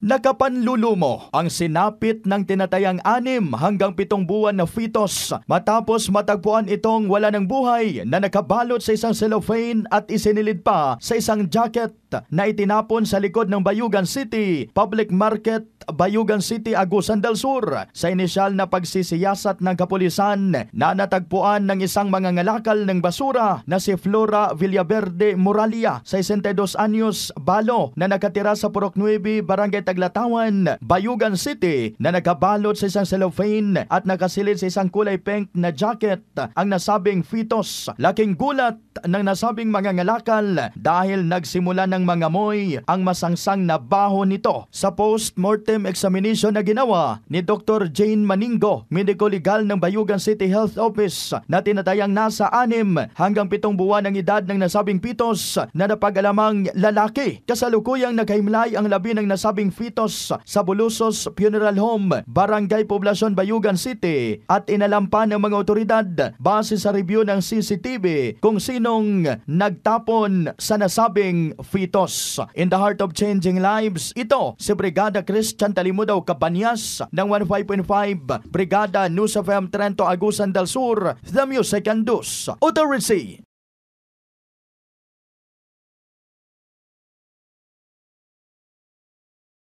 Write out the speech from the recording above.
Nakapanlulumo ang sinapit ng tinatayang 6 hanggang 7 buwan na fetus matapos matagpuan itong wala ng buhay na nakabalot sa isang cellophane at isinilid pa sa isang jacket na itinapon sa likod ng Bayugan City Public Market, Bayugan City, Agusan del Sur. Sa inisyal na pagsisiyasat ng kapulisan na natagpuan ng isang mangangalakal ng basura na si Flora Villaverde Moralia, 62 anyos, balo, na nakatira sa Purok 9, Barangay Taglatawan, Bayugan City, na nakabalot sa isang cellophane at nakasilid sa isang kulay pink na jacket ang nasabing fetus. Laking gulat ng nasabing mangangalakal dahil nagsimula ng mangamoy ang masangsang na baho nito. Sa post-mortem examination na ginawa ni Dr. Jane Maningo, medico legal ng Bayugan City Health Office, na tinatayang nasa 6 hanggang 7 buwan ang edad ng nasabing fetus na napag-alamang lalaki. Kasalukuyang nakahimlay ang labi ng nasabing fetus sa Bulusos Funeral Home, Barangay Poblacion, Bayugan City, at inalampan ng mga otoridad base sa review ng CCTV kung sinong nagtapon sa nasabing fetus. In the heart of changing lives, ito si Brigada Christian Talimudaw Cabanyas ng 15.5 Brigada News FM Trento, Agusan del Sur, The Music and News Authority.